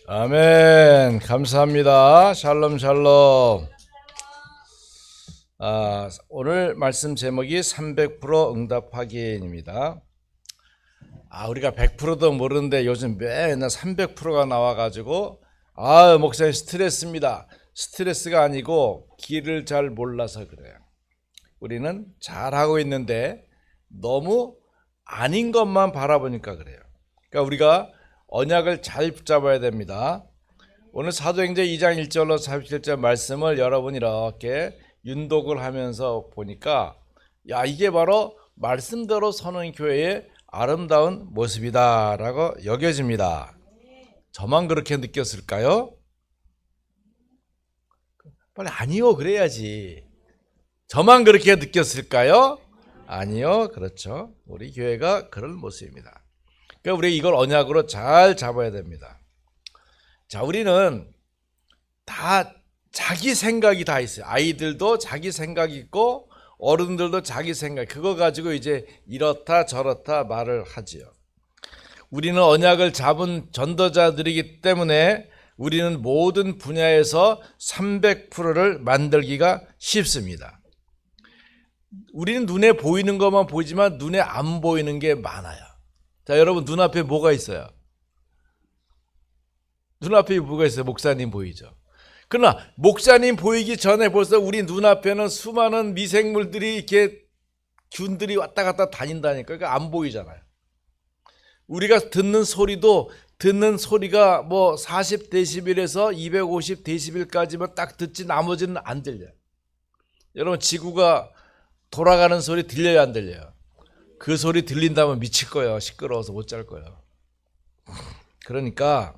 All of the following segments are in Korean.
아멘. 감사합니다. 샬롬 샬롬. 오늘 말씀 제목이 300% 응답하기입니다. 우리가 100%도 모르는데 요즘 맨날 300%가 나와가지고 목사님 스트레스입니다. 스트레스가 아니고 길을 잘 몰라서 그래요. 우리는 잘하고 있는데 너무 아닌 것만 바라보니까 그래요. 그러니까 우리가 언약을 잘 붙잡아야 됩니다. 오늘 사도행전 2장 1절로 47절 말씀을 여러분이 이렇게 윤독을 하면서 보니까 이게 바로 말씀대로 서는 교회의 아름다운 모습이다 라고 여겨집니다. 저만 그렇게 느꼈을까요? 빨리 아니요 그래야지. 저만 그렇게 느꼈을까요? 아니요. 그렇죠. 우리 교회가 그런 모습입니다. 그러니까 우리 이걸 언약으로 잘 잡아야 됩니다. 자, 우리는 다 자기 생각이 다 있어요. 아이들도 자기 생각이 있고 어른들도 자기 생각, 그거 가지고 이제 이렇다 저렇다 말을 하지요. 우리는 언약을 잡은 전도자들이기 때문에 우리는 모든 분야에서 300%를 만들기가 쉽습니다. 우리는 눈에 보이는 것만 보이지만 눈에 안 보이는 게 많아요. 자, 여러분 눈앞에 뭐가 있어요? 눈앞에 뭐가 있어요? 목사님 보이죠? 그러나 목사님 보이기 전에 벌써 우리 눈앞에는 수많은 미생물들이 이렇게 균들이 왔다 갔다 다닌다니까. 그러니까 안 보이잖아요. 우리가 듣는 소리가 뭐 40데시벨에서 250데시벨까지만 딱 듣지 나머지는 안 들려요. 여러분 지구가 돌아가는 소리 들려요, 안 들려요? 그 소리 들린다면 미칠 거예요. 시끄러워서 못 잘 거예요. 그러니까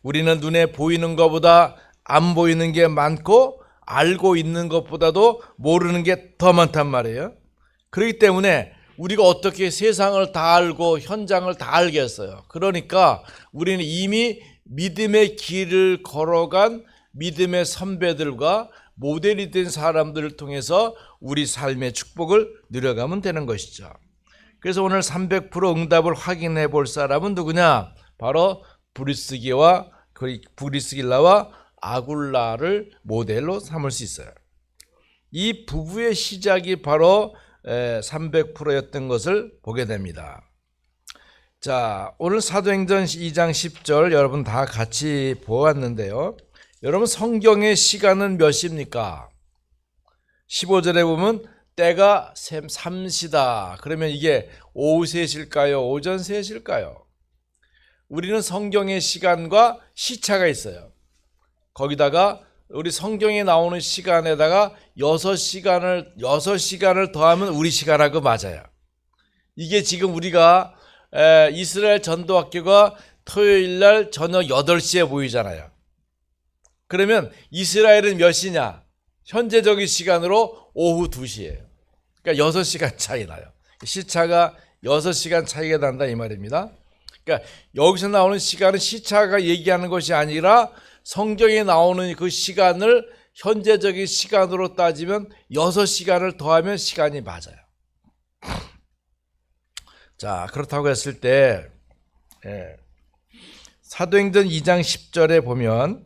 우리는 눈에 보이는 것보다 안 보이는 게 많고 알고 있는 것보다도 모르는 게 더 많단 말이에요. 그렇기 때문에 우리가 어떻게 세상을 다 알고 현장을 다 알겠어요. 그러니까 우리는 이미 믿음의 길을 걸어간 믿음의 선배들과 모델이 된 사람들을 통해서 우리 삶의 축복을 누려가면 되는 것이죠. 그래서 오늘 300% 응답을 확인해 볼 사람은 누구냐? 바로 브리스길라와 아굴라를 모델로 삼을 수 있어요. 이 부부의 시작이 바로 300%였던 것을 보게 됩니다. 자, 오늘 사도행전 2장 10절 여러분 다 같이 보았는데요. 여러분 성경의 시간은 몇 시입니까? 15절에 보면 때가 3시다. 그러면 이게 오후 3시일까요? 오전 3시일까요? 우리는 성경의 시간과 시차가 있어요. 거기다가 우리 성경에 나오는 시간에다가 6시간을 더하면 우리 시간하고 맞아요. 이게 지금 우리가 이스라엘 전도학교가 토요일 날 저녁 8시에 보이잖아요. 그러면 이스라엘은 몇 시냐? 현재적인 시간으로 오후 2시예요. 그러니까 6시간 차이 나요. 시차가 6시간 차이가 난다 이 말입니다. 그러니까 여기서 나오는 시간은 시차가 얘기하는 것이 아니라 성경에 나오는 그 시간을 현재적인 시간으로 따지면 6시간을 더하면 시간이 맞아요. 자, 그렇다고 했을 때 사도행전 2장 10절에 보면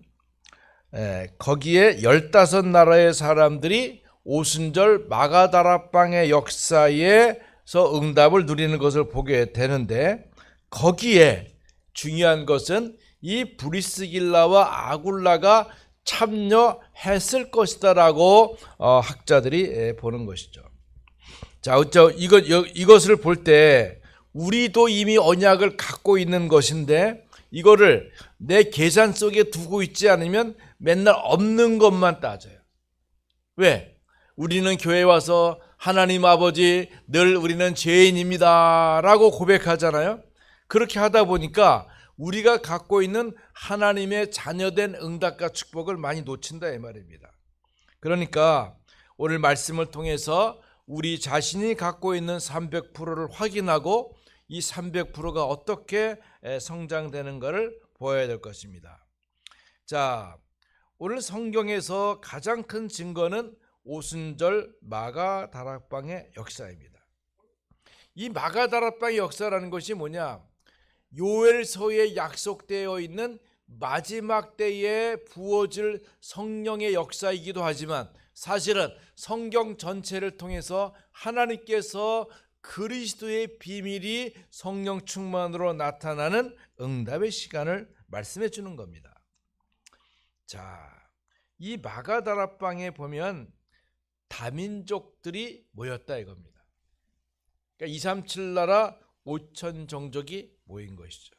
거기에 15나라의 사람들이 오순절 마가다락방의 역사에서 응답을 누리는 것을 보게 되는데, 거기에 중요한 것은 이 브리스길라와 아굴라가 참여했을 것이다라고 학자들이 보는 것이죠. 자, 이것을 볼 때 우리도 이미 언약을 갖고 있는 것인데 이거를 내 계산 속에 두고 있지 않으면 맨날 없는 것만 따져요. 왜? 우리는 교회에 와서 하나님 아버지 늘 우리는 죄인입니다 라고 고백하잖아요. 그렇게 하다 보니까 우리가 갖고 있는 하나님의 자녀된 응답과 축복을 많이 놓친다 이 말입니다. 그러니까 오늘 말씀을 통해서 우리 자신이 갖고 있는 300%를 확인하고 이 300%가 어떻게 성장되는가를 보아야 될 것입니다. 자, 오늘 성경에서 가장 큰 증거는 오순절 마가다락방의 역사입니다. 이 마가다락방의 역사라는 것이 뭐냐? 요엘서에 약속되어 있는 마지막 때에 부어질 성령의 역사이기도 하지만 사실은 성경 전체를 통해서 하나님께서 그리스도의 비밀이 성령 충만으로 나타나는 응답의 시간을 말씀해 주는 겁니다. 자, 이 마가다락방에 보면 다민족들이 모였다 이겁니다. 그러니까 237 나라 5천 종족이 모인 것이죠.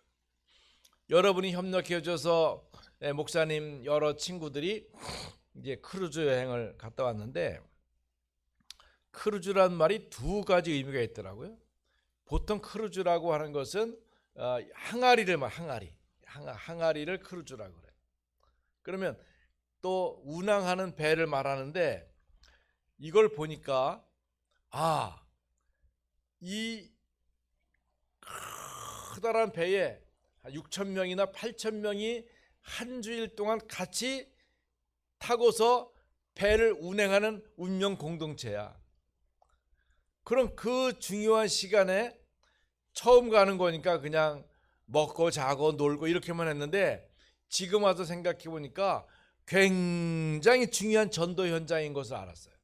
여러분이 협력해 줘서 목사님 여러 친구들이 이제 크루즈 여행을 갔다 왔는데, 크루즈란 말이 두 가지 의미가 있더라고요. 보통 크루즈라고 하는 것은 항아리를 항아리를 크루즈라고 그래요. 그러면 또 운항하는 배를 말하는데, 이걸 보니까 이 커다란 배에 6천 명이나 8천 명이 한 주일 동안 같이 타고서 배를 운행하는 운명 공동체야. 그럼 그 중요한 시간에 처음 가는 거니까 그냥 먹고 자고 놀고 이렇게만 했는데, 지금 와서 생각해 보니까 굉장히 중요한 전도 현장인 것을 알았어요.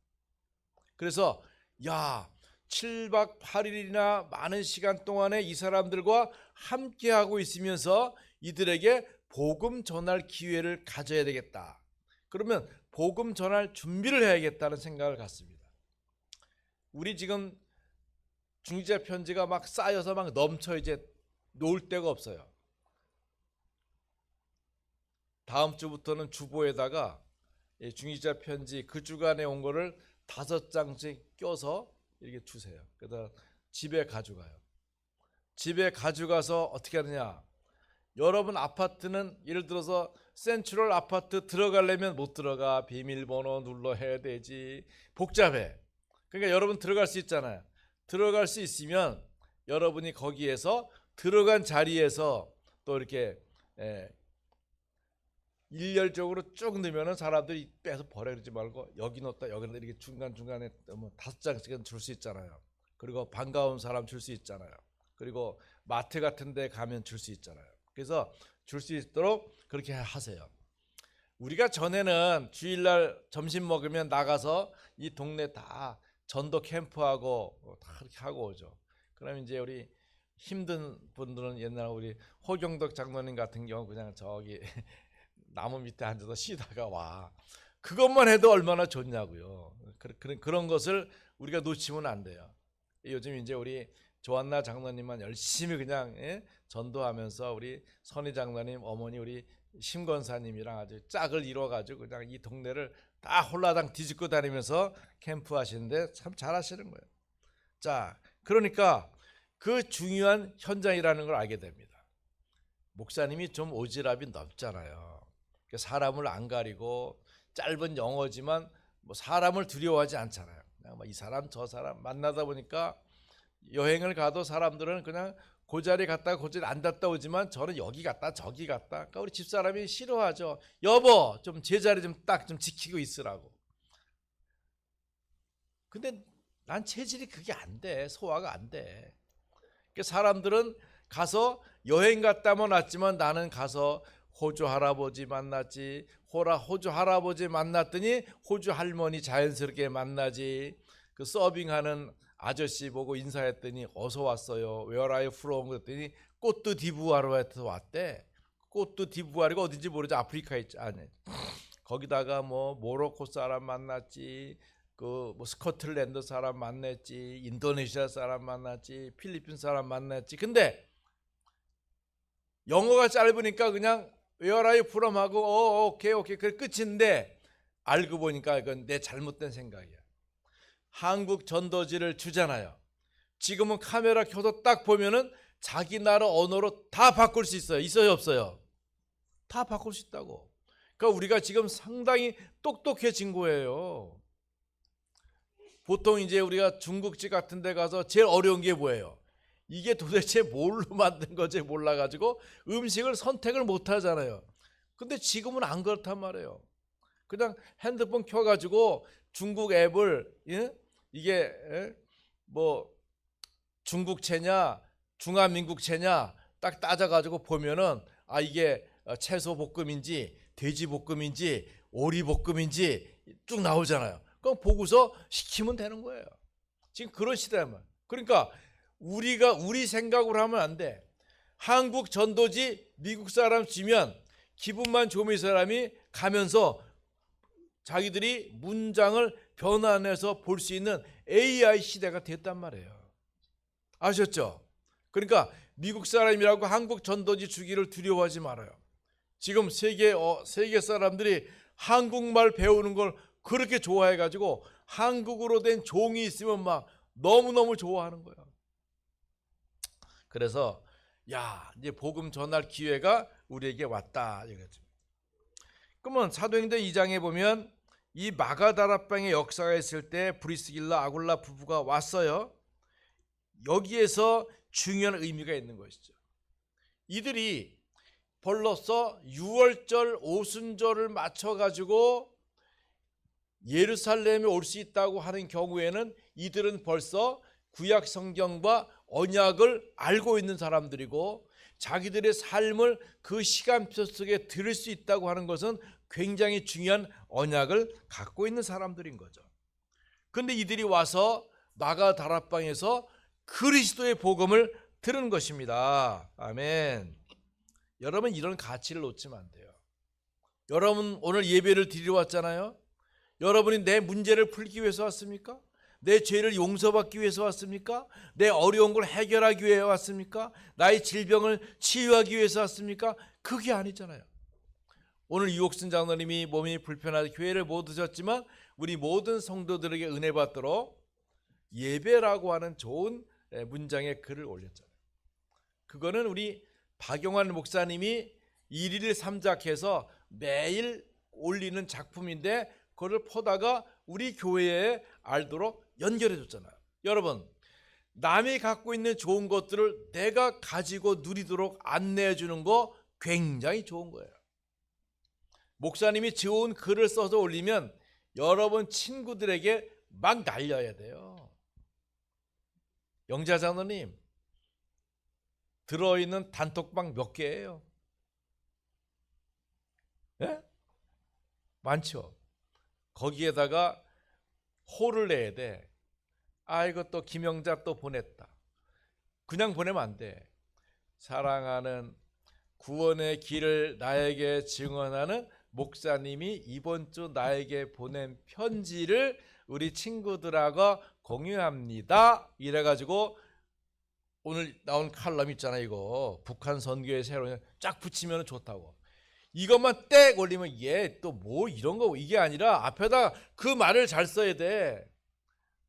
그래서 7박 8일이나 많은 시간 동안에 이 사람들과 함께하고 있으면서 이들에게 복음 전할 기회를 가져야 되겠다. 그러면 복음 전할 준비를 해야겠다는 생각을 갖습니다. 우리 지금 중지자 편지가 막 쌓여서 막 넘쳐 이제 놓을 데가 없어요. 다음 주부터는 주보에다가 중지자 편지 그 주간에 온 거를 5장씩 껴서 이렇게 주세요. 그래서 집에 가져가요. 집에 가져가서 어떻게 하느냐? 여러분 아파트는 예를 들어서 센트럴 아파트 들어가려면 못 들어가. 비밀번호 눌러 해야 되지. 복잡해. 그러니까 여러분 들어갈 수 있잖아요. 들어갈 수 있으면 여러분이 거기에서 들어간 자리에서 또 이렇게 일렬적으로 쭉 넣으면 사람들이 빼서 버려 그러지 말고 여기 넣었다 여기 넣었다 이렇게 중간중간에 5장씩은 줄 수 있잖아요. 그리고 반가운 사람 줄 수 있잖아요. 그리고 마트 같은 데 가면 줄 수 있잖아요. 그래서 줄 수 있도록 그렇게 하세요. 우리가 전에는 주일날 점심 먹으면 나가서 이 동네 다 전도 캠프하고 다 그렇게 하고 오죠. 그러면 이제 우리 힘든 분들은 옛날 우리 호경덕 장로님 같은 경우 그냥 저기 나무 밑에 앉아서 쉬다가 와. 그것만 해도 얼마나 좋냐고요. 그런 것을 우리가 놓치면 안 돼요. 요즘 이제 우리 조한나 장로님만 열심히 그냥 전도하면서 우리 선희 장로님 어머니 우리 심권사님이랑 아주 짝을 이뤄가지고 그냥 이 동네를 다 홀라당 뒤집고 다니면서 캠프 하시는데 참 잘하시는 거예요. 자, 그러니까 그 중요한 현장이라는 걸 알게 됩니다. 목사님이 좀 오지랖이 넓잖아요. 사람을 안 가리고 짧은 영어지만 뭐 사람을 두려워하지 않잖아요. 그냥 이 사람 저 사람 만나다 보니까 여행을 가도 사람들은 그냥 그 자리 갔다가 그 자리 앉았다 오지만 저는 여기 갔다 저기 갔다. 그러니까 우리 집사람이 싫어하죠. 여보 좀 제자리 좀 딱 좀 지키고 있으라고. 근데 난 체질이 그게 안 돼. 소화가 안 돼. 그러니까 사람들은 가서 여행 갔다만 왔지만 나는 가서 호주 할아버지 만났지. 호주 할아버지 만났더니 호주 할머니 자연스럽게 만나지. 그 서빙하는 아저씨 보고 인사했더니 어서 왔어요. Where are you from? 그랬더니 꼬뚜 디부아르에서 왔대. 꼬뚜 디부아르가 어딘지 모르죠. 아프리카 있지. 아니. 거기다가 뭐 모로코 사람 만났지. 그 뭐 스코틀랜드 사람 만났지. 인도네시아 사람 만났지. 필리핀 사람 만났지. 근데 영어가 짧으니까 그냥 Where are you from? 하고 오케이 그게 끝인데 알고 보니까 이건 내 잘못된 생각이야. 한국 전도지를 주잖아요. 지금은 카메라 켜서 딱 보면은 자기 나라 언어로 다 바꿀 수 있어요. 있어요 없어요? 다 바꿀 수 있다고. 그러니까 우리가 지금 상당히 똑똑해진 거예요. 보통 이제 우리가 중국집 같은 데 가서 제일 어려운 게 뭐예요? 이게 도대체 뭘로 만든 건지 몰라가지고 음식을 선택을 못 하잖아요. 근데 지금은 안 그렇단 말이에요. 그냥 핸드폰 켜가지고 중국 앱을 이게 뭐 중국채냐 중화민국채냐 딱 따져가지고 보면은 이게 채소 볶음인지 돼지 볶음인지 오리 볶음인지 쭉 나오잖아요. 그럼 보고서 시키면 되는 거예요. 지금 그런 시대만. 그러니까 우리가 우리 생각으로 하면 안 돼. 한국 전도지 미국 사람 주면 기분만 좋으면 이 사람이 가면서 자기들이 문장을 변환해서 볼 수 있는 AI 시대가 됐단 말이에요. 아셨죠? 그러니까 미국 사람이라고 한국 전도지 주기를 두려워하지 말아요. 지금 세계 사람들이 한국말 배우는 걸 그렇게 좋아해가지고 한국어로 된 종이 있으면 막 너무너무 좋아하는 거예요. 그래서 야, 이제 복음 전할 기회가 우리에게 왔다 이거죠. 그러면 사도행전 2장에 보면 이 마가다락방의 역사가 있을 때 브리스길라 아굴라 부부가 왔어요. 여기에서 중요한 의미가 있는 것이죠. 이들이 벌써 6월절 오순절을 맞춰가지고 예루살렘에 올 수 있다고 하는 경우에는 이들은 벌써 구약 성경과 언약을 알고 있는 사람들이고 자기들의 삶을 그 시간표 속에 들을 수 있다고 하는 것은 굉장히 중요한 언약을 갖고 있는 사람들인 거죠. 그런데 이들이 와서 마가다락방에서 그리스도의 복음을 들은 것입니다. 아멘. 여러분 이런 가치를 놓치면 안 돼요. 여러분 오늘 예배를 드리러 왔잖아요. 여러분이 내 문제를 풀기 위해서 왔습니까? 내 죄를 용서받기 위해서 왔습니까? 내 어려운 걸 해결하기 위해 왔습니까? 나의 질병을 치유하기 위해서 왔습니까? 그게 아니잖아요. 오늘 유옥순 장로님이 몸이 불편하게 교회를 못 오셨지만 우리 모든 성도들에게 은혜 받도록 예배라고 하는 좋은 문장의 글을 올렸잖아요. 그거는 우리 박용환 목사님이 일일 삼작해서 매일 올리는 작품인데 그걸 포다가 우리 교회에 알도록 연결해 줬잖아요. 여러분, 남이 갖고 있는 좋은 것들을 내가 가지고 누리도록 안내해 주는 거 굉장히 좋은 거예요. 목사님이 좋은 글을 써서 올리면 여러분 친구들에게 막 날려야 돼요. 영자 장로님, 들어있는 단톡방 몇 개예요? 예? 많죠. 거기에다가 호를 내야 돼. 이거 또 김영자 또 보냈다. 그냥 보내면 안 돼. 사랑하는 구원의 길을 나에게 증언하는 목사님이 이번 주 나에게 보낸 편지를 우리 친구들하고 공유합니다. 이래가지고 오늘 나온 칼럼 있잖아요. 이거 북한 선교의 새로운 쫙 붙이면 좋다고. 이것만 땡 올리면 얘 또 뭐 이런 거 이게 아니라 앞에다 그 말을 잘 써야 돼.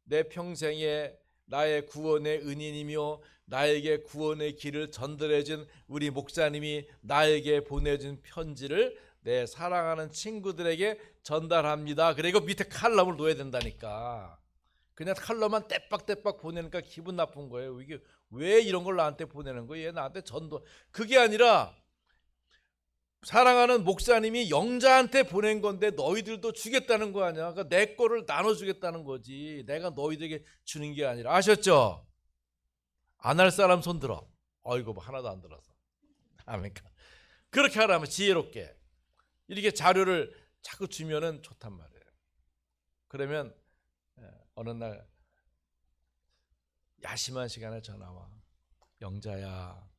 내 평생에 나의 구원의 은인이며 나에게 구원의 길을 전달해준 우리 목사님이 나에게 보내준 편지를 내 사랑하는 친구들에게 전달합니다. 그리고 밑에 칼럼을 놓아야 된다니까. 그냥 칼럼만 떼빡떼빡 보내니까 기분 나쁜 거예요. 이게 왜 이런 걸 나한테 보내는 거예요? 얘 나한테 전도. 그게 아니라 사랑하는 목사님이 영자한테 보낸 건데 너희들도 주겠다는 거 아니야. 그러니까 내 거를 나눠주겠다는 거지. 내가 너희들에게 주는 게 아니라. 아셨죠? 안 할 사람 손 들어. 이거 뭐 하나도 안 들어서. 아멘. 그렇게 하라면 지혜롭게. 이렇게 자료를 자꾸 주면은 좋단 말이에요. 그러면 어느 날 야심한 시간에 전화 와. 영자야.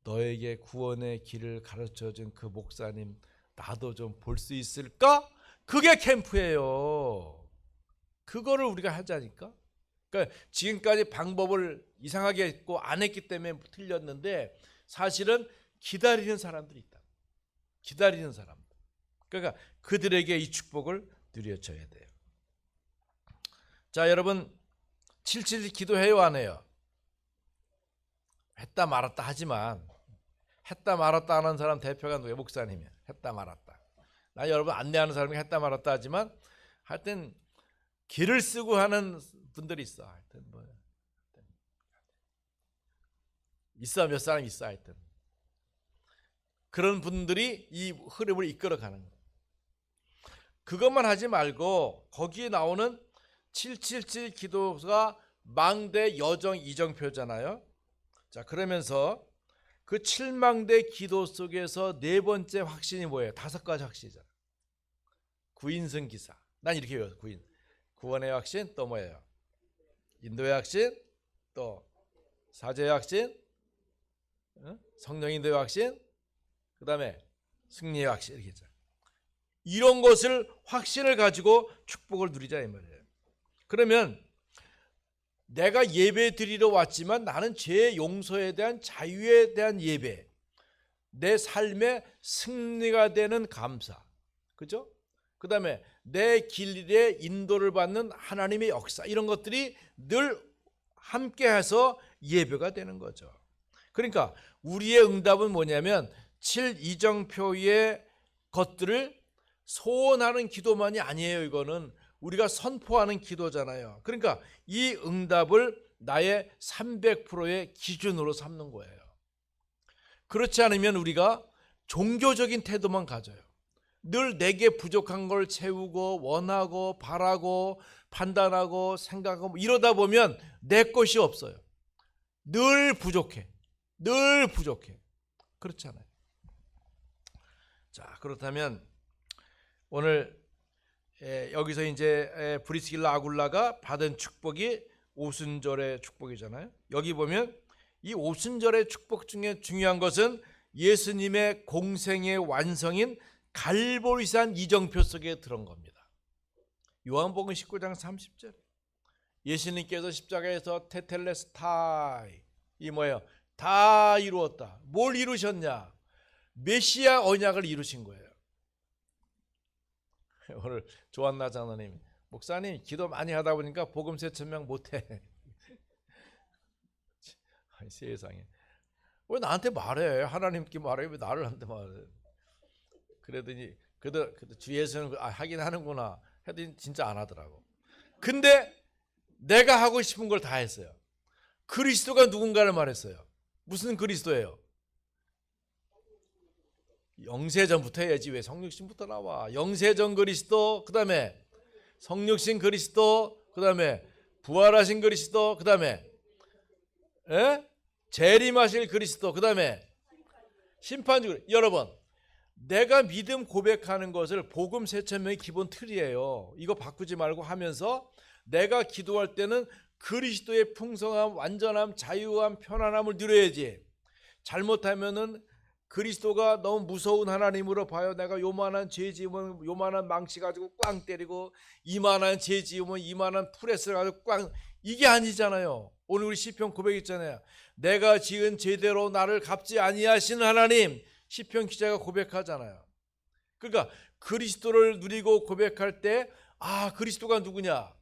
너에게 구원의 길을 가르쳐준 그 목사님 나도 좀 볼 수 있을까? 그게 캠프예요. 그거를 우리가 하자니까. 그러니까 지금까지 방법을 이상하게 했고 안 했기 때문에 틀렸는데 사실은 기다리는 사람들이 있다. 기다리는 사람들. 그러니까 그들에게 이 축복을 누려줘야 돼요. 자, 여러분 7.7 기도해요 안 해요? 했다 말았다 하지만 했다 말았다 하는 사람 대표가 누구예요? 목사님이에요. 했다 말았다. 나 여러분 안내하는 사람이 했다 말았다 하지만 하여튼 길을 쓰고 하는 분들이 있어. 하여튼 뭐 있어 몇 사람 있어 하여튼. 그런 분들이 이 흐름을 이끌어가는 거예요. 그것만 하지 말고 거기에 나오는 777 기도가 망대 여정 이정표잖아요. 자, 그러면서 그 7망대 기도 속에서 네 번째 확신이 뭐예요? 5가지 확신이잖아. 구인승 기사. 난 이렇게 외워요. 구원의 확신, 또 뭐예요? 인도의 확신, 또 사죄의 확신, 성령 인도의 확신, 그 다음에 승리의 확신, 이렇게 있잖아요. 이런 것을 확신을 가지고 축복을 누리자 이 말이에요. 그러면 내가 예배 드리러 왔지만 나는 죄 용서에 대한 자유에 대한 예배, 내 삶의 승리가 되는 감사, 그죠? 그 다음에 내 길에 인도를 받는 하나님의 역사, 이런 것들이 늘 함께해서 예배가 되는 거죠. 그러니까 우리의 응답은 뭐냐면 7이정표의 것들을 소원하는 기도만이 아니에요. 이거는 우리가 선포하는 기도잖아요. 그러니까 이 응답을 나의 300%의 기준으로 삼는 거예요. 그렇지 않으면 우리가 종교적인 태도만 가져요. 늘 내게 부족한 걸 채우고 원하고 바라고 판단하고 생각하고 이러다 보면 내 것이 없어요. 늘 부족해. 늘 부족해. 그렇잖아요. 자, 그렇다면 오늘 여기서 이제 브리스길라 아굴라가 받은 축복이 오순절의 축복이잖아요. 여기 보면 이 오순절의 축복 중에 중요한 것은 예수님의 공생의 완성인 갈보리산 이정표 속에 들어온 겁니다. 요한복음 19장 30절. 예수님께서 십자가에서 테텔레스타이, 이 뭐예요? 다 이루었다. 뭘 이루셨냐? 메시아 언약을 이루신 거예요. 오늘 조한나 장로님, 목사님 기도 많이 하다 보니까 복음 3,000명 못해. 세상에, 왜 나한테 말해? 하나님께 말해. 왜 나를 한테 말해? 그러더니 그래도 주위에서는 하긴 하는구나 했더니 진짜 안 하더라고. 근데 내가 하고 싶은 걸 다 했어요. 그리스도가 누군가를 말했어요. 무슨 그리스도예요? 영세전부터 해야지 왜 성육신부터 나와. 영세전 그리스도, 그 다음에 성육신 그리스도, 그 다음에 부활하신 그리스도, 그 다음에 재림하실 그리스도, 그 다음에 심판주 그리스도. 여러분, 내가 믿음 고백하는 것을 복음 3,000명의 기본 틀이에요. 이거 바꾸지 말고 하면서 내가 기도할 때는 그리스도의 풍성함, 완전함, 자유함, 편안함을 누려야지. 잘못하면은 그리스도가 너무 무서운 하나님으로 봐요. 내가 요만한 죄 지으면 요만한 망치 가지고 꽝 때리고, 이만한 죄 지으면 이만한 프레스를 가지고 꽝, 이게 아니잖아요. 오늘 우리 시편 고백 있잖아요. 내가 지은 죄대로 나를 갚지 아니하시는 하나님, 시편 기자가 고백하잖아요. 그러니까 그리스도를 누리고 고백할 때, 아, 그리스도가 누구냐?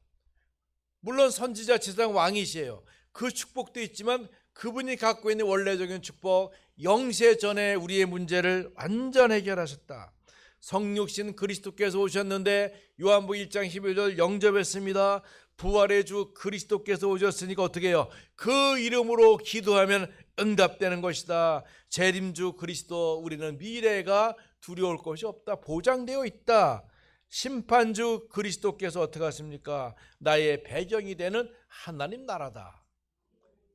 물론 선지자 지상 왕이시에요. 그 축복도 있지만 그분이 갖고 있는 원래적인 축복, 영세 전에 우리의 문제를 완전 해결하셨다. 성육신 그리스도께서 오셨는데 요한복음 1장 11절 영접했습니다. 부활의 주 그리스도께서 오셨으니까 어떻게 해요? 그 이름으로 기도하면 응답되는 것이다. 재림주 그리스도, 우리는 미래가 두려울 것이 없다. 보장되어 있다. 심판주 그리스도께서 어떻게 하십니까? 나의 배경이 되는 하나님 나라다.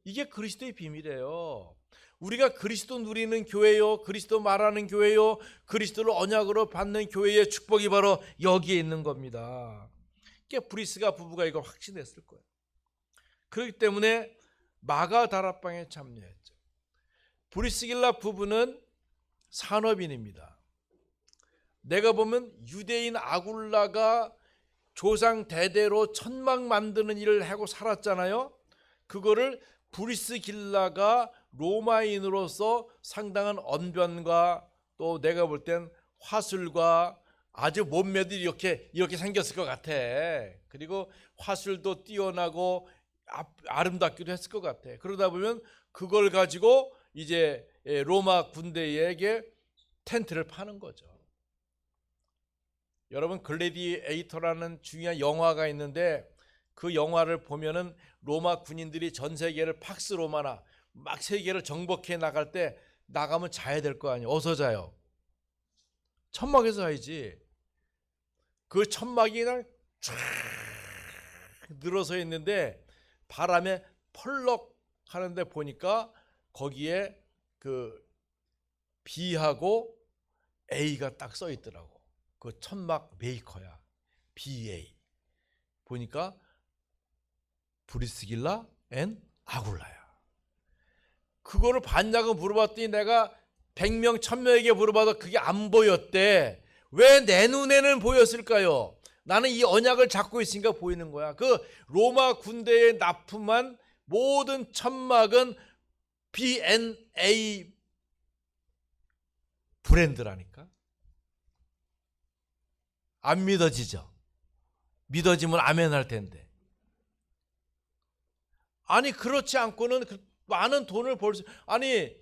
이게 그리스도의 비밀이에요. 우리가 그리스도 누리는 교회요, 그리스도 말하는 교회요, 그리스도를 언약으로 받는 교회의 축복이 바로 여기에 있는 겁니다. 그러니까 브리스가 부부가 이걸 확신했을 거예요. 그렇기 때문에 마가 다락방에 참여했죠. 브리스길라 부부는 산업인입니다. 내가 보면 유대인 아굴라가 조상 대대로 천막 만드는 일을 하고 살았잖아요. 그거를 브리스길라가 로마인으로서 상당한 언변과 또 내가 볼 땐 화술과 아주 몸매들이 이렇게 생겼을 것 같아. 그리고 화술도 뛰어나고 아름답기도 했을 것 같아. 그러다 보면 그걸 가지고 이제 로마 군대에게 텐트를 파는 거죠. 여러분, 글래디에이터라는 중요한 영화가 있는데 그 영화를 보면은 로마 군인들이 전 세계를 팍스 로마나 막 세계를 정복해 나갈 때 나가면 자야 될 거 아니에요. 어디서 자요? 천막에서 자야지. 그 천막이 그냥 쫙 늘어서 있는데 바람에 펄럭 하는데 보니까 거기에 그 B하고 A가 딱 써 있더라고. 그 천막 메이커야. BA. 보니까 브리스길라 앤 아굴라야. 그거를 봤냐고 물어봤더니 내가 100명 1000명에게 물어봐도 그게 안 보였대. 왜 내 눈에는 보였을까요? 나는 이 언약을 잡고 있으니까 보이는 거야. 그 로마 군대에 납품한 모든 천막은 B&A 브랜드라니까. 안 믿어지죠? 믿어지면 아멘 할 텐데. 아니 그렇지 않고는 많은 돈을 벌 수, 아니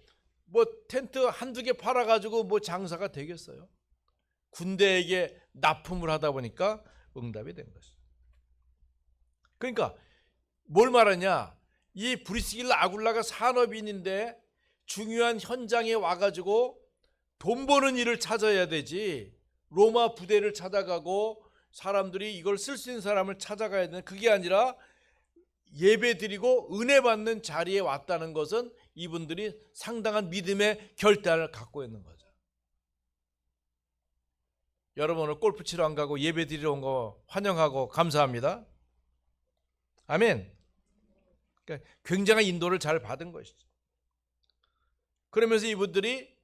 뭐 텐트 한두 개 팔아가지고 뭐 장사가 되겠어요? 군대에게 납품을 하다 보니까 응답이 된 것이죠. 그러니까 뭘 말하냐? 이 브리스길라 아굴라가 산업인인데 중요한 현장에 와가지고 돈 버는 일을 찾아야 되지. 로마 부대를 찾아가고 사람들이 이걸 쓸 수 있는 사람을 찾아가야 되는, 그게 아니라 예배 드리고 은혜 받는 자리에 왔다는 것은 이분들이 상당한 믿음의 결단을 갖고 있는 거죠. 여러분 오늘 골프 치러 안 가고 예배 드리러 온 거 환영하고 감사합니다. 아멘. 그러니까 굉장한 인도를 잘 받은 것이죠. 그러면서 이분들이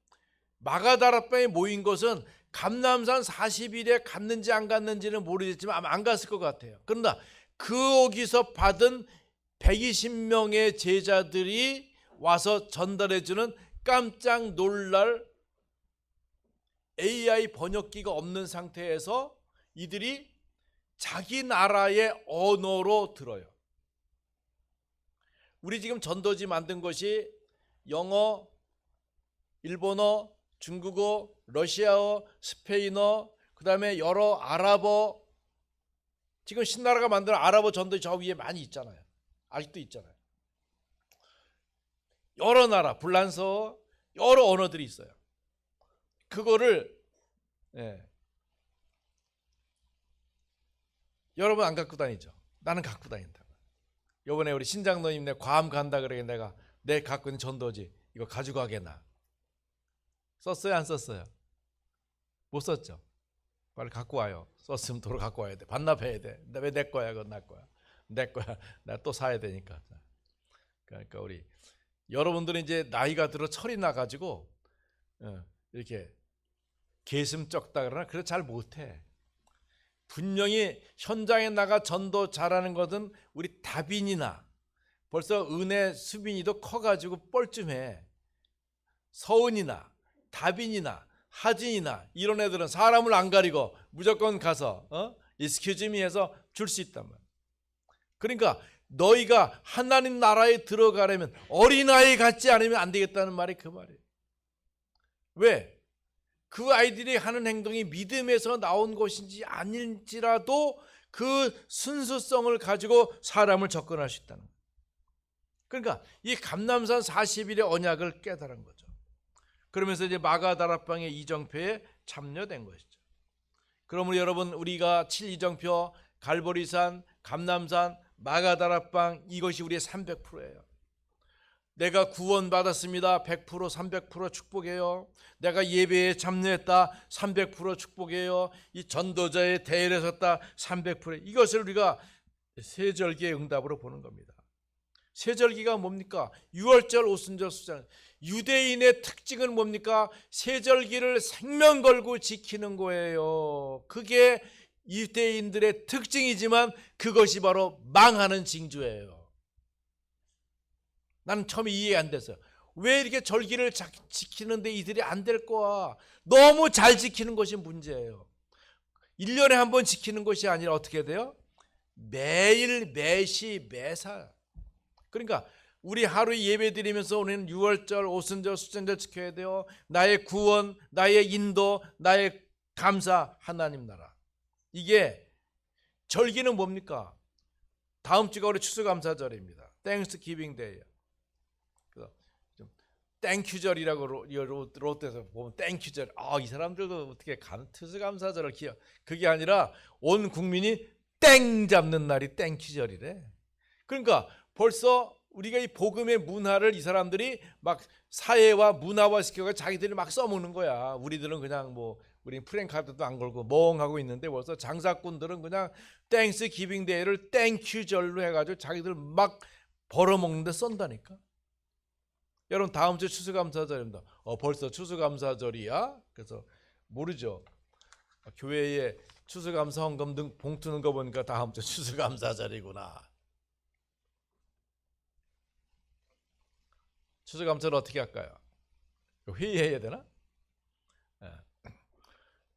마가다락방에 모인 것은 감람산 40일에 갔는지 안 갔는지는 모르겠지만 아마 안 갔을 것 같아요. 그러나 거기서 받은 120명의 제자들이 와서 전달해주는 깜짝 놀랄 AI 번역기가 없는 상태에서 이들이 자기 나라의 언어로 들어요. 우리 지금 전도지 만든 것이 영어, 일본어, 중국어, 러시아어, 스페인어, 그 다음에 여러 아랍어, 지금 신나라가 만든 아랍어 전도지 저 위에 많이 있잖아요. 아직도 있잖아요. 여러 나라, 불란서, 여러 언어들이 있어요. 그거를 여러분 안 갖고 다니죠? 나는 갖고 다닌다. 요번에 우리 신장로님 내 괌 간다 그러게 내가 내 갖고 있는 전도지 이거 가져가겠나? 썼어요? 안 썼어요? 못 썼죠? 빨리 갖고 와요. 썼으면 도로 갖고 와야 돼. 반납해야 돼. 왜 내 거야? 그건 내 거야. 내 거야. 나 또 사야 되니까. 그러니까 우리 여러분들은 이제 나이가 들어 철이 나가지고 이렇게 개슴 쩍다 그러나 그래 잘 못해. 분명히 현장에 나가 전도 잘하는 것은 우리 다빈이나 벌써 은혜 수빈이도 커가지고 뻘쭘해. 서은이나 다빈이나 하진이나 이런 애들은 사람을 안 가리고 무조건 가서 excuse me 해서 줄 수 있단 말이야. 그러니까 너희가 하나님 나라에 들어가려면 어린아이 같지 않으면 안 되겠다는 말이 그 말이에요. 왜? 그 아이들이 하는 행동이 믿음에서 나온 것인지 아닐지라도 그 순수성을 가지고 사람을 접근할 수 있다는 거예요. 그러니까 이 감람산 40일의 언약을 깨달은 거죠. 그러면서 이제 마가다락방의 이정표에 참여된 것이죠. 그러므로 여러분 우리가 7이정표, 갈보리산, 감람산, 마가다락방 이것이 우리의 300%예요. 내가 구원받았습니다. 100% 300% 축복해요. 내가 예배에 참여했다. 300% 축복해요. 이 전도자의 대열에 섰다. 300% 이것을 우리가 세절기의 응답으로 보는 겁니다. 세절기가 뭡니까? 유월절, 오순절, 수절. 유대인의 특징은 뭡니까? 세절기를 생명 걸고 지키는 거예요. 그게 유대인들의 특징이지만 그것이 바로 망하는 징조예요. 나는 처음에 이해 안 됐어요. 왜 이렇게 절기를 지키는데 이들이 안 될 거야? 너무 잘 지키는 것이 문제예요. 1년에 한 번 지키는 것이 아니라 어떻게 돼요? 매일, 매시, 매사. 그러니까 우리 하루 예배 드리면서 우리는 유월절, 오순절, 수전절 지켜야 돼요. 나의 구원, 나의 인도, 나의 감사, 하나님 나라. 이게 절기는 뭡니까? 다음 주가 우리 추수감사절입니다. 땡스기빙 데이예요. 땡큐절이라고 롯데에서 보면 땡큐절. 이 사람들도 어떻게 추수감사절을 기억? 그게 아니라 온 국민이 땡 잡는 날이 땡큐절이래. 그러니까 벌써 우리가 이 복음의 문화를 이 사람들이 막 사회와 문화화 시켜서 자기들이 막 써먹는 거야. 우리들은 그냥 뭐 우린 프랭카드도 안 걸고 멍하고 있는데 벌써 장사꾼들은 그냥 땡스 기빙 데이를 땡큐절로 해가지고 자기들 막 벌어먹는데 썬다니까. 여러분 다음 주 추수감사절입니다. 벌써 추수감사절이야? 그래서 모르죠. 교회에 추수감사 헌금 등 봉투 넣은 거 보니까 다음 주 추수감사절이구나. 추수감사를 어떻게 할까요? 회의해야 되나?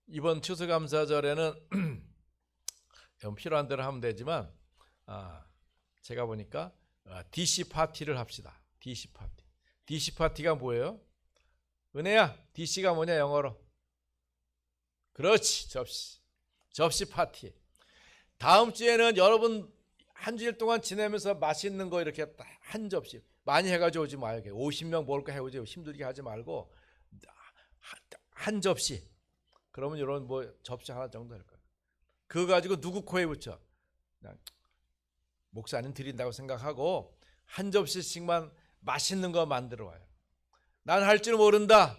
이번 추수감사절에는 필요한 대로 하면 되지만 제가 보니까 DC 파티를 합시다. DC 파티. DC 파티가 뭐예요? 은혜야, DC가 뭐냐 영어로? 그렇지, 접시. 접시 파티. 다음 주에는 여러분 한 주일 동안 지내면서 맛있는 거 이렇게 한 접시 많이 해가지고 오지 마요. 50명 먹을까 해오지 힘들게 하지 말고 한 접시. 그러면 이런 뭐 접시 하나 정도 할 거예요. 그거 가지고 누구 코에 붙여? 그냥 목사님 드린다고 생각하고 한 접시씩만 맛있는 거 만들어 와요. 난 할 줄 모른다.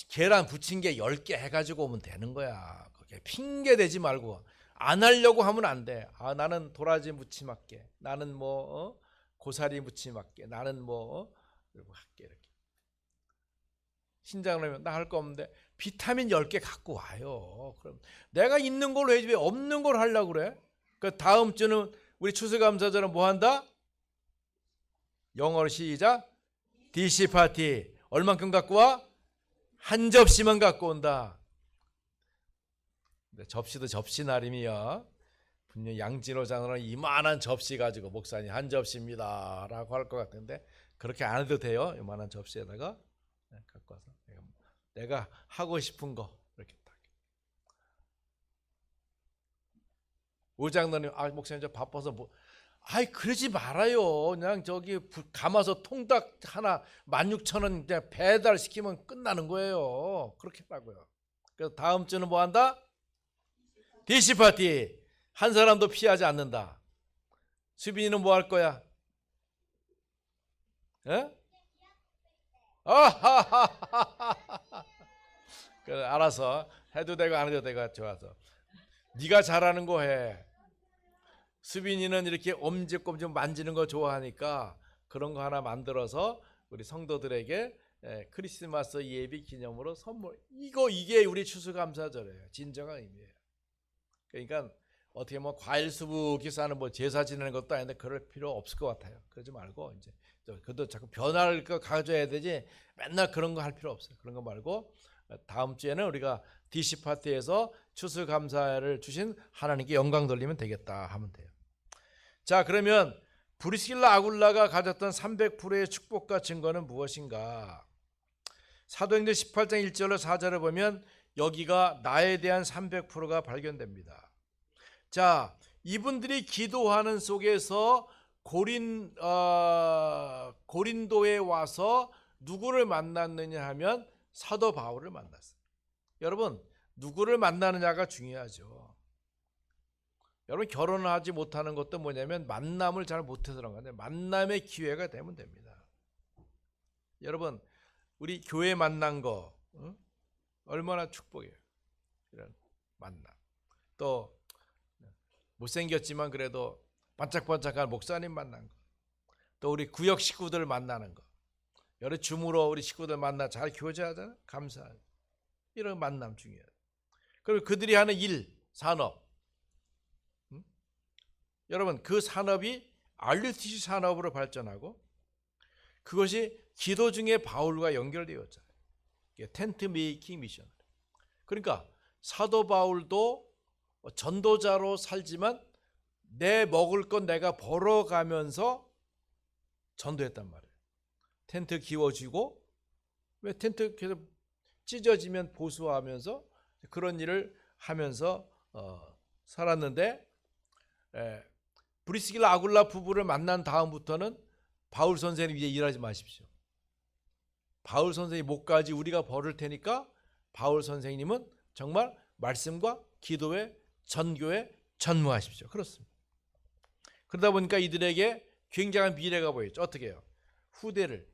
계란 부친 게 10개 해가지고 오면 되는 거야. 그게 핑계 대지 말고 안 하려고 하면 안 돼. 나는 도라지 무침 할게. 나는 뭐 고사리 무침 할게. 나는 뭐 이러고 할게 이렇게. 신장을 하면 나 할 거 없는데 비타민 10개 갖고 와요. 그럼 내가 있는 걸로 해야지 왜 없는 걸 하려고 그래? 그 다음 주는 우리 추수감사절은 뭐 한다? 영어로 시작. DC 파티. 얼만큼 갖고 와? 한 접시만 갖고 온다. 접시도 접시 나름이야. 분명 양진호 장로는 이만한 접시 가지고 목사님 한 접시입니다 라고 할 것 같은데 그렇게 안 해도 돼요. 이만한 접시에다가 갖고 와서 내가 하고 싶은 거 이렇게 딱. 오장로님, 목사님 저 바빠서 뭐, 그러지 말아요. 그냥 저기 감아서 통닭 하나 16,000원 그냥 배달시키면 끝나는 거예요. 그렇게 하라고요. 그래서 다음 주는 뭐 한다? DC 파티. 한 사람도 피하지 않는다. 수빈이는 뭐 할 거야? 예? 그래, 알아서 해도 되고 안 해도 되고 좋아서 네가 잘하는 거 해. 수빈이는 이렇게 엄지검지 만지는 거 좋아하니까 그런 거 하나 만들어서 우리 성도들에게 크리스마스 예비 기념으로 선물. 이게 우리 추수감사절이에요. 진정한 의미예요. 그러니까 어떻게 뭐 과일 수북이 싸는 뭐 제사 지내는 것도 아닌데 그럴 필요 없을 것 같아요. 그러지 말고 이제 그래도 자꾸 변화를 가져야 되지 맨날 그런 거 할 필요 없어요. 그런 거 말고 다음 주에는 우리가 DC 파티에서 추수감사를 주신 하나님께 영광 돌리면 되겠다 하면 돼요. 자, 그러면 브리스길라 아굴라가 가졌던 300%의 축복과 증거는 무엇인가? 사도행전 18장 1절로 4절을 보면 여기가 나에 대한 300%가 발견됩니다. 자, 이분들이 기도하는 속에서 고린도에 와서 누구를 만났느냐 하면 사도 바울을 만났어요. 여러분, 누구를 만나느냐가 중요하죠. 여러분, 결혼을 하지 못하는 것도 뭐냐면 만남을 잘 못해서 그런 건데 만남의 기회가 되면 됩니다. 여러분, 우리 교회 만난 거 얼마나 축복이에요. 이런 만남. 또 못생겼지만 그래도 반짝반짝한 목사님 만난 거. 또 우리 구역 식구들 만나는 거. 여러 줌으로 우리 식구들 만나 잘 교제하잖아요. 감사하죠. 이런 만남 중요해요. 그리고 그들이 하는 일, 산업. 여러분, 그 산업이 RUTC 산업으로 발전하고 그것이 기도 중에 바울과 연결되었잖아요. 텐트 메이킹 미션. 그러니까 사도 바울도 전도자로 살지만 내 먹을 건 내가 벌어가면서 전도했단 말이에요. 텐트 기워주고 왜 텐트 계속 찢어지면 보수하면서 그런 일을 하면서 살았는데 브리스길라 아굴라 부부를 만난 다음부터는 바울 선생님 이제 일하지 마십시오. 바울 선생님 목까지 우리가 벌을 테니까 바울 선생님은 정말 말씀과 기도에 전교에 전무하십시오. 그렇습니다. 그러다 보니까 이들에게 굉장한 미래가 보였죠. 어떻게 해요? 후대를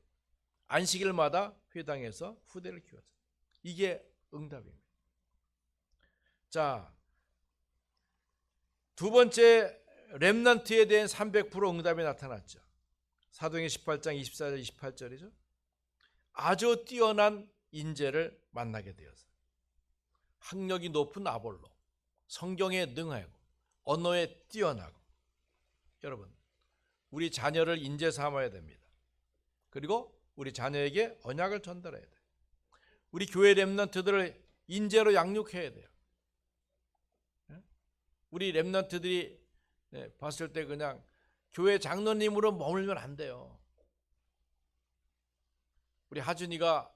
안식일마다 회당에서 후대를 키웠어요. 이게 응답입니다. 자, 두 번째 렘넌트에 대한 300% 응답이 나타났죠. 사도행전 18장 24절 28절이죠. 아주 뛰어난 인재를 만나게 되어서 학력이 높은 아볼로, 성경에 능하고 언어에 뛰어나고. 여러분, 우리 자녀를 인재 삼아야 됩니다. 그리고 우리 자녀에게 언약을 전달해야 돼요. 우리 교회 렘넌트들을 인재로 양육해야 돼요. 우리 렘넌트들이 봤을 때 그냥 교회 장로님으로 머물면 안 돼요. 우리 하준이가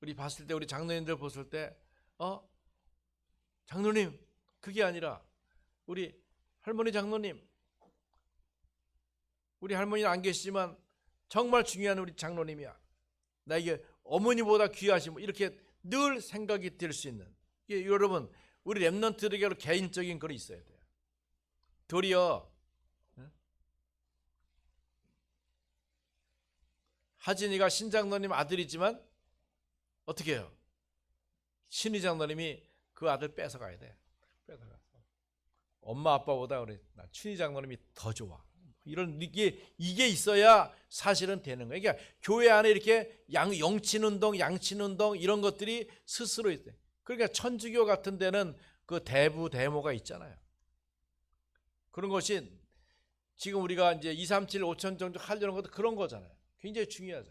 우리 봤을 때, 우리 장로님들 봤을 때 장로님, 그게 아니라 우리 할머니 장로님, 우리 할머니는 안 계시지만 정말 중요한 우리 장로님이야. 나에게 어머니보다 귀하시고, 이렇게 늘 생각이 들 수 있는, 이게 여러분 우리 렘넌트들에게 개인적인 글이 있어야 돼요. 도리어 하진이가 신장로님 아들이지만 어떻게 해요? 신희 장로님이 그 아들 뺏어가야 돼. 뺏어가서 엄마 아빠보다 우리 춘희 장로님이 더 좋아. 이런 이게 있어야 사실은 되는 거예요. 그러니까 교회 안에 이렇게 영친운동, 양친운동 이런 것들이 스스로 있어요. 그러니까 천주교 같은 데는 그 대부 대모가 있잖아요. 그런 것이 지금 우리가 이제 2, 3, 7, 5천 정도 하려는 것도 그런 거잖아요. 굉장히 중요하죠.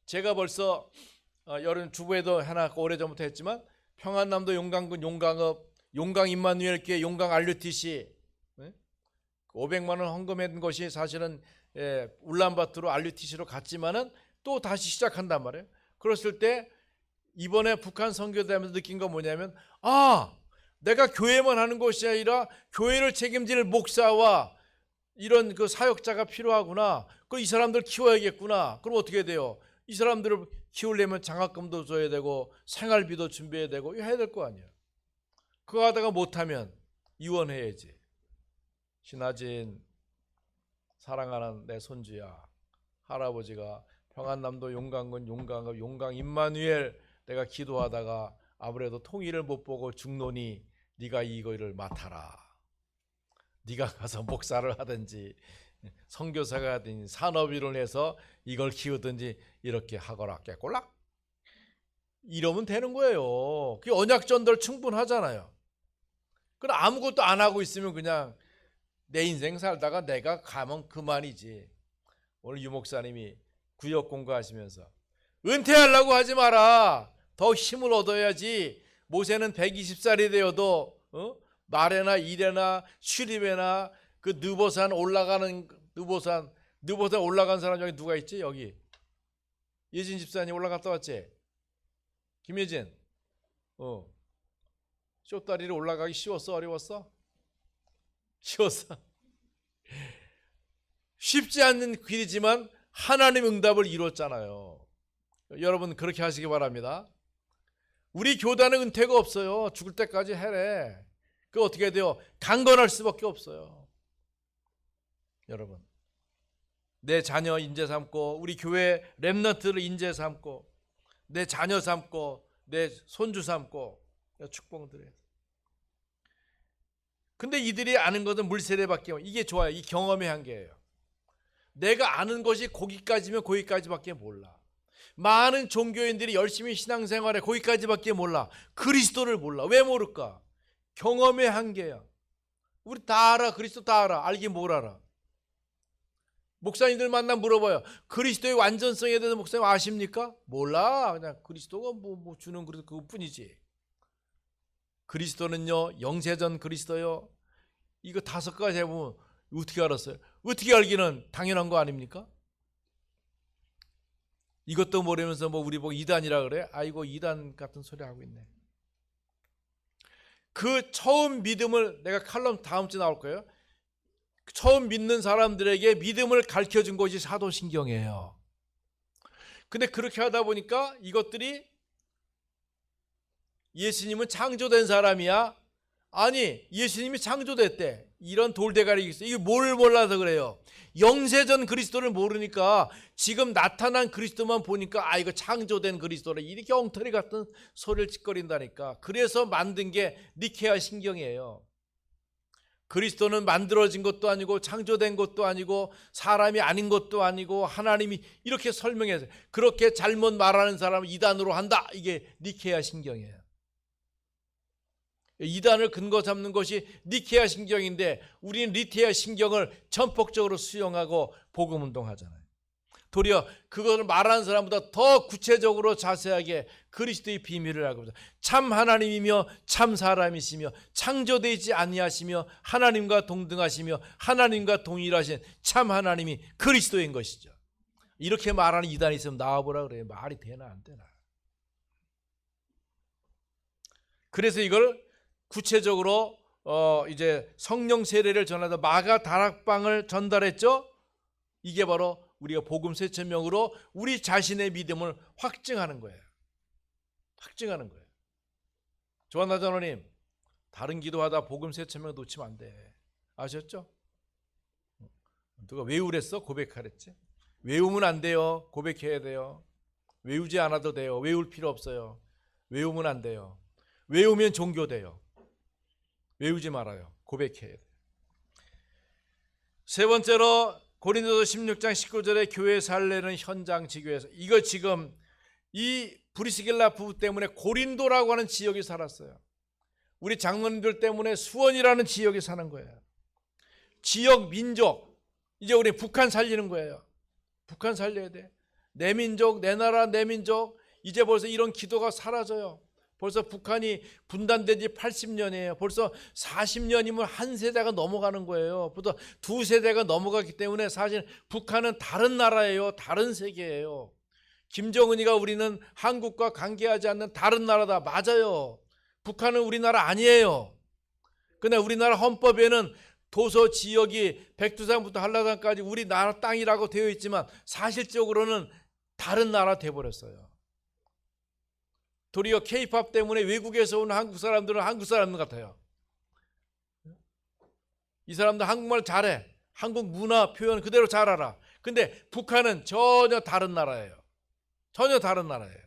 제가 벌써 여름 주부에도 하나 오래전부터 했지만 평안남도 용강군 용강읍 용강 임마누엘교회 용강 RUTC 500만 원 헌금한 것이 사실은 울란바토르 RUTC로 갔지만은 또 다시 시작한단 말이에요. 그랬을 때 이번에 북한 선교대하면서 느낀 건 뭐냐면, 내가 교회만 하는 것이 아니라 교회를 책임질 목사와 이런 그 사역자가 필요하구나. 그 이 사람들 키워야겠구나. 그럼 어떻게 돼요? 이 사람들을 키우려면 장학금도 줘야 되고 생활비도 준비해야 되고 이거 해야 될 거 아니에요. 그거 하다가 못하면 이원해야지. 신하진, 사랑하는 내 손주야, 할아버지가 평안남도 용강군 용강읍 용강 임마누엘 내가 기도하다가 아무래도 통일을 못 보고 죽노니 네가 이거를 맡아라. 네가 가서 목사를 하든지 선교사가 하든지 산업인을 해서 이걸 키우든지 이렇게 하거라. 깨꼴락 이러면 되는 거예요. 그게 언약 전달 충분하잖아요. 그럼 아무것도 안 하고 있으면 그냥 내 인생 살다가 내가 가면 그만이지. 오늘 유 목사님이 구역 공부하시면서 은퇴하려고 하지 마라. 더 힘을 얻어야지. 모세는 120살이 되어도 말에나 일에나 출입에나 그 느보산 올라가는 느보산 올라간 사람 여기 누가 있지? 여기 예진 집사님 올라갔다 왔지? 김예진 쇼다리를 올라가기 쉬웠어? 어려웠어? 쉬웠어. 쉽지 않는 길이지만 하나님 응답을 이뤘잖아요. 여러분 그렇게 하시기 바랍니다. 우리 교단은 은퇴가 없어요. 죽을 때까지 해래. 그 어떻게 돼요? 강건할 수밖에 없어요. 여러분, 내 자녀 인재 삼고 우리 교회 렘넌트를 인재 삼고 내 자녀 삼고 내 손주 삼고 축복드려요. 근데 이들이 아는 것은 물세례밖에 없어요. 이게 좋아요. 이 경험의 한계예요. 내가 아는 것이 거기까지면 거기까지밖에 몰라. 많은 종교인들이 열심히 신앙생활해 거기까지밖에 몰라. 그리스도를 몰라. 왜 모를까? 경험의 한계야. 우리 다 알아. 그리스도 다 알아. 알긴 뭘 알아. 목사님들 만나 물어봐요. 그리스도의 완전성에 대해서 목사님 아십니까? 몰라. 그냥 그리스도가 뭐 주는 그것뿐이지. 그리스도는요, 영세전 그리스도요. 이거 5가지 해보면 어떻게 알았어요? 어떻게 알기는 당연한 거 아닙니까? 이것도 모르면서 우리 보고 이단이라 그래? 아이고 이단 같은 소리 하고 있네. 그 처음 믿음을 내가 칼럼 다음 주에 나올 거예요. 처음 믿는 사람들에게 믿음을 가르쳐준 것이 사도신경이에요. 근데 그렇게 하다 보니까 이것들이 예수님은 창조된 사람이야? 아니, 예수님이 창조됐대. 이런 돌대가리 있어요. 이게 뭘 몰라서 그래요. 영세전 그리스도를 모르니까 지금 나타난 그리스도만 보니까 이거 창조된 그리스도라 이렇게 엉터리 같은 소리를 짓거린다니까. 그래서 만든 게 니케아 신경이에요. 그리스도는 만들어진 것도 아니고 창조된 것도 아니고 사람이 아닌 것도 아니고 하나님이 이렇게 설명해서 그렇게 잘못 말하는 사람을 이단으로 한다. 이게 니케아 신경이에요. 이단을 근거 잡는 것이 니케아 신경인데 우리는 니케아 신경을 전폭적으로 수용하고 복음운동하잖아요. 도리어 그것을 말하는 사람보다 더 구체적으로 자세하게 그리스도의 비밀을 알고 있습니다. 참 하나님이며 참 사람이시며 창조되지 아니하시며 하나님과 동등하시며 하나님과 동일하신 참 하나님이 그리스도인 것이죠. 이렇게 말하는 이단이 있으면 나와보라 그래요. 말이 되나 안 되나. 그래서 이걸 구체적으로 이제 성령 세례를 전하다 마가 다락방을 전달했죠. 이게 바로 우리가 복음 세천명으로 우리 자신의 믿음을 확증하는 거예요. 확증하는 거예요. 조한나 장로님, 다른 기도하다 복음 세천명 놓치면 안 돼. 아셨죠? 누가 외우랬어? 고백하랬지? 외우면 안 돼요. 고백해야 돼요. 외우지 않아도 돼요. 외울 필요 없어요. 외우면 안 돼요. 외우면 종교돼요. 외우지 말아요. 고백해야 돼요. 세 번째로 고린도서 16장 19절에 교회 살례는 현장 지교에서 이거 지금 이 브리스길라 부부 때문에 고린도라고 하는 지역이 살았어요. 우리 장로님들 때문에 수원이라는 지역이 사는 거예요. 지역 민족 이제 우리 북한 살리는 거예요. 북한 살려야 돼. 내 민족 내 나라 내 민족 이제 벌써 이런 기도가 사라져요. 벌써 북한이 분단된 지 80년이에요. 벌써 40년이면 한 세대가 넘어가는 거예요. 벌써 두 세대가 넘어갔기 때문에 사실 북한은 다른 나라예요. 다른 세계예요. 김정은이가 우리는 한국과 관계하지 않는 다른 나라다. 맞아요. 북한은 우리나라 아니에요. 근데 우리나라 헌법에는 도서 지역이 백두산부터 한라산까지 우리나라 땅이라고 되어 있지만 사실적으로는 다른 나라 돼버렸어요. 도리어 K-팝 때문에 외국에서 온 한국 사람들은 한국 사람 같아요. 이 사람들 한국말 잘해. 한국 문화 표현 그대로 잘 알아. 근데 북한은 전혀 다른 나라예요. 전혀 다른 나라예요.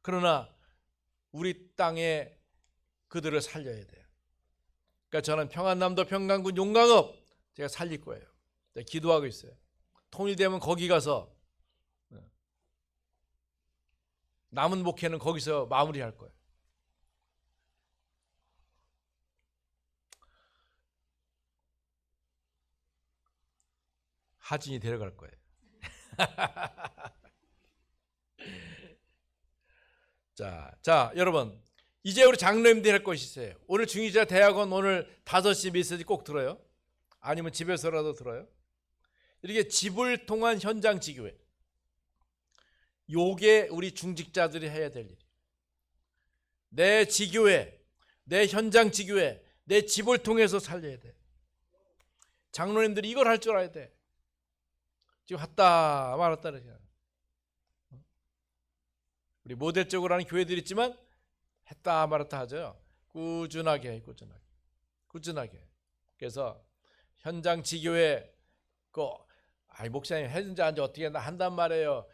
그러나 우리 땅에 그들을 살려야 돼요. 그러니까 저는 평안남도 평강군 용강읍 제가 살릴 거예요. 제가 기도하고 있어요. 통일되면 거기 가서 남은 목회는 거기서 마무리할 거예요. 하진이 데려갈 거예요. 자, 여러분. 이제 우리 장로님들 할 것이 있어요. 오늘 중위자 대학원 오늘 5시 메시지 꼭 들어요. 아니면 집에서라도 들어요. 이렇게 집을 통한 현장 지교회. 요게 우리 중직자들이 해야 될 일이에요. 내 지교회, 내 현장 지교회, 내 집을 통해서 살려야 돼. 장로님들이 이걸 할 줄 알아야 돼. 지금 왔다 말았다 이렇게. 우리 모델적으로 하는 교회들이 있지만 했다 말았다 하죠. 꾸준하게. 그래서 현장 지교회 목사님 해준지 안지 어떻게 한단 말이에요.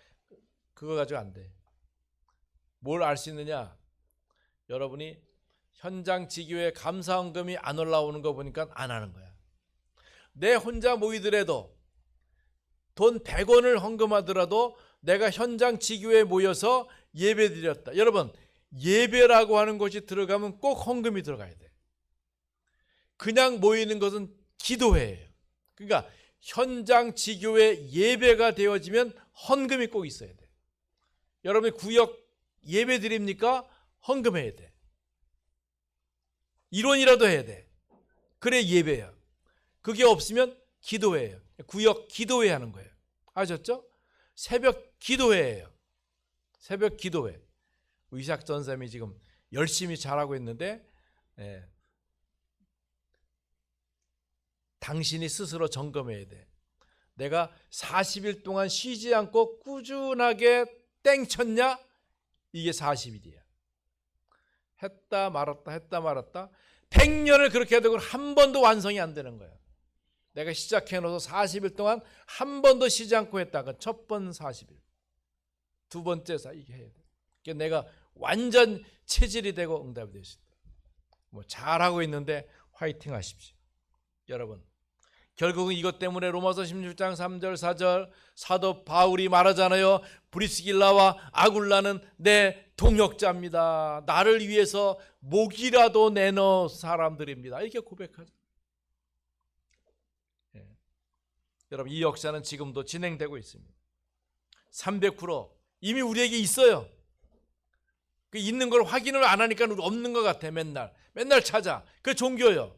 그거 가지고 안 돼. 뭘 알 수 있느냐? 여러분이 현장 지교회 감사헌금이 안 올라오는 거 보니까 안 하는 거야. 내 혼자 모이더라도 돈 100원을 헌금하더라도 내가 현장 지교회에 모여서 예배 드렸다. 여러분 예배라고 하는 것이 들어가면 꼭 헌금이 들어가야 돼. 그냥 모이는 것은 기도회예요. 그러니까 현장 지교회 예배가 되어지면 헌금이 꼭 있어야 돼. 여러분이 구역 예배 드립니까? 헌금해야 돼. 이론이라도 해야 돼. 그래 예배야. 그게 없으면 기도회예요. 구역 기도회 하는 거예요. 아셨죠? 새벽 기도회예요. 새벽 기도회. 의삭 전사님이 지금 열심히 잘하고 있는데 당신이 스스로 점검해야 돼. 내가 40일 동안 쉬지 않고 꾸준하게 땡쳤냐? 이게 40일이야. 했다 말았다. 100년을 그렇게 되고 한 번도 완성이 안 되는 거예요. 내가 시작해 놓아서 40일 동안 한 번도 쉬지 않고 했다가 첫 번 40일, 두 번째 이게 해야 돼. 그러니까 내가 완전 체질이 되고 응답이 될 수 있다. 뭐 잘하고 있는데 화이팅 하십시오. 여러분, 결국은 이것 때문에 로마서 16장 3절 4절 사도 바울이 말하잖아요. 브리스길라와 아굴라는 내 동역자입니다. 나를 위해서 목이라도 내놓은 사람들입니다. 이렇게 고백하죠. 예. 여러분, 이 역사는 지금도 진행되고 있습니다. 300% 이미 우리에게 있어요. 그 있는 걸 확인을 안 하니까 없는 것 같아. 맨날 찾아. 그 종교예요.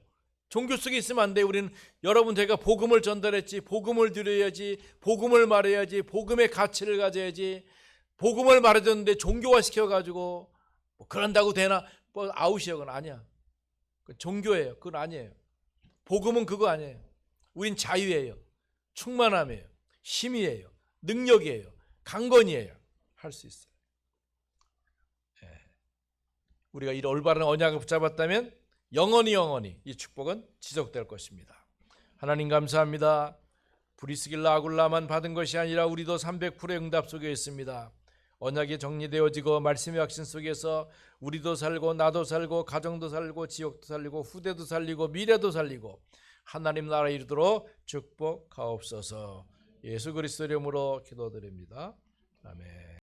종교 속에 있으면 안 돼. 우리는 여러분 제가 복음을 전달했지, 복음을 드려야지, 복음을 말해야지, 복음의 가치를 가져야지. 복음을 말해줬는데 종교화 시켜가지고 뭐 그런다고 되나? 뭐 아웃이에요. 그건 아니야. 그건 종교예요. 그건 아니에요. 복음은 그거 아니에요. 우린 자유예요. 충만함이에요. 힘이에요. 능력이에요. 강건이에요. 할 수 있어요. 우리가 이 올바른 언약을 붙잡았다면 영원히 이 축복은 지속될 것입니다. 하나님 감사합니다. 브리스길라 아굴라만 받은 것이 아니라 우리도 300%의 응답 속에 있습니다. 언약이 정리되어지고 말씀의 확신 속에서 우리도 살고 나도 살고 가정도 살고 지역도 살리고 후대도 살리고 미래도 살리고 하나님 나라에 이르도록 축복하옵소서. 예수 그리스도 이름으로 기도드립니다. 아멘.